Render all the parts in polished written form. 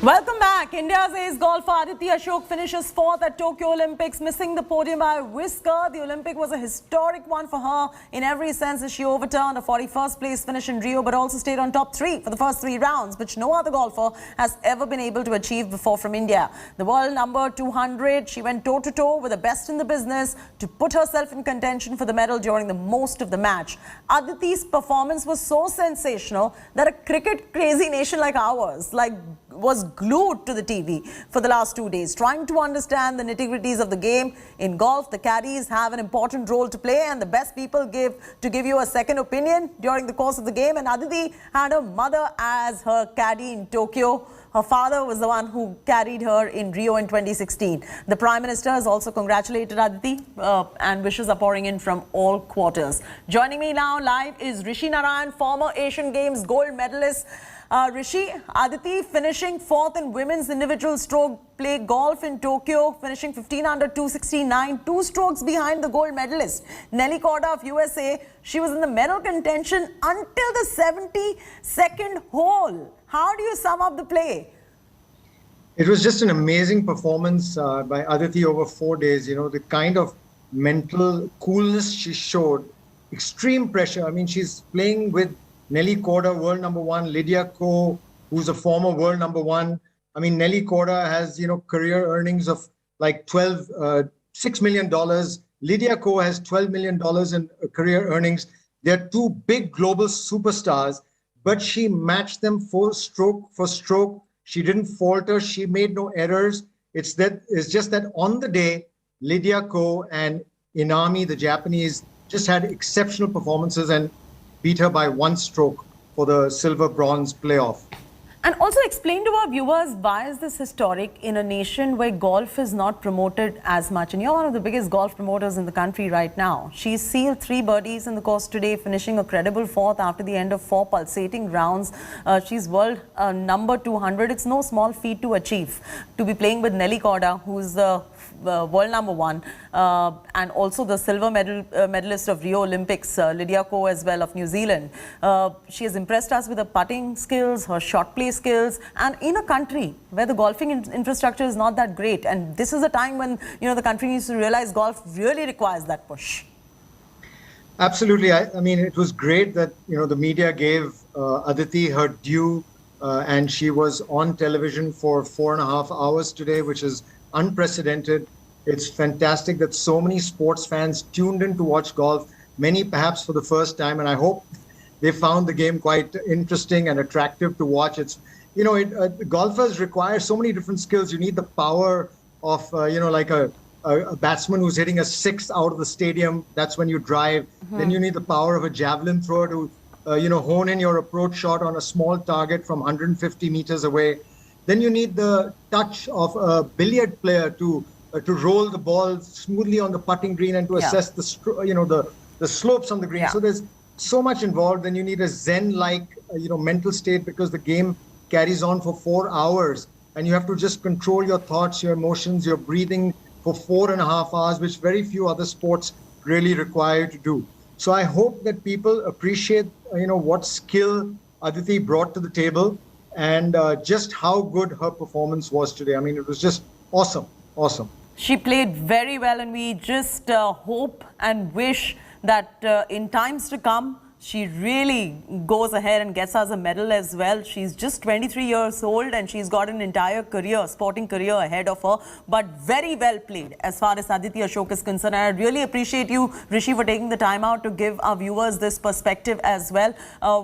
Welcome back. India's ace golfer Aditi Ashok finishes fourth at Tokyo Olympics, missing the podium by a whisker. The Olympic was a historic one for her in every sense as she overturned a 41st place finish in Rio but also stayed on top three for the first three rounds, which no other golfer has ever been able to achieve before from India. The world number 200, she went toe-to-toe with the best in the business to put herself in contention for the medal during the most of the match. Aditi's performance was so sensational that a cricket-crazy nation like ours was glued to the TV for the last 2 days, trying to understand the nitty-gritties of the game. In golf, the caddies have an important role to play, and the best people give you a second opinion during the course of the game. And Aditi had her mother as her caddy in Tokyo. Her father was the one who carried her in Rio in 2016. The Prime Minister has also congratulated Aditi and wishes are pouring in from all quarters. Joining me now live is Rishi Narayan, former Asian Games gold medalist. Rishi, Aditi finishing fourth in women's individual stroke play golf in Tokyo, finishing 15 under 269, 2 strokes behind the gold medalist Nelly Korda of USA. She was in the medal contention until the 72nd hole. How do you sum up the play? It was just an amazing performance by Aditi over 4 days. You know, the kind of mental coolness she showed, extreme pressure. I mean, she's playing with Nelly Korda, world number 1, Lydia Ko, who's a former world number 1. I mean, Nelly Korda has, career earnings of like $6 million. Lydia Ko has $12 million in career earnings. They're 2 big global superstars, but she matched them stroke for stroke. She didn't falter. She made no errors. It's just that on the day, Lydia Ko and Inami, the Japanese, just had exceptional performances and beat her by 1 stroke for the silver-bronze playoff. And also explain to our viewers, why is this historic in a nation where golf is not promoted as much? And you're one of the biggest golf promoters in the country right now. She's sealed 3 birdies in the course today, finishing a credible fourth after the end of 4 pulsating rounds. She's world number 200. It's no small feat to achieve, to be playing with Nelly Korda, who's the world number 1, and also the silver medalist of Rio Olympics, Lydia Ko as well of New Zealand. She has impressed us with her putting skills, her shot play skills, and in a country where the golfing infrastructure is not that great. And this is a time when, the country needs to realize golf really requires that push. Absolutely. I mean, it was great that, the media gave Aditi her due, and she was on television for 4.5 hours today, which is unprecedented. It's fantastic that so many sports fans tuned in to watch golf, many perhaps for the first time, and I hope they found the game quite interesting and attractive to watch. It's, golfers require so many different skills. You need the power of, like a batsman who's hitting a 6 out of the stadium. That's when you drive. Then you need the power of a javelin thrower to, hone in your approach shot on a small target from 150 meters away. Then you need the touch of a billiard player to roll the ball smoothly on the putting green and to assess the slopes on the green. So there's so much involved. Then you need a zen-like mental state, because the game carries on for 4 hours and you have to just control your thoughts, your emotions, your breathing for 4.5 hours, which very few other sports really require you to do. So I hope that people appreciate what skill Aditi brought to the table, and just how good her performance was today. I mean, it was just awesome. She played very well, and we just hope and wish that in times to come, she really goes ahead and gets us a medal as well. She's just 23 years old and she's got an entire sporting career ahead of her, but very well played as far as Aditi Ashok is concerned. And I really appreciate you, Rishi, for taking the time out to give our viewers this perspective as well.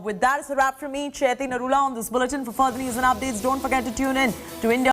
With that, it's a wrap from me, Chaiti Narula, on this bulletin. For further news and updates, don't forget to tune in to India.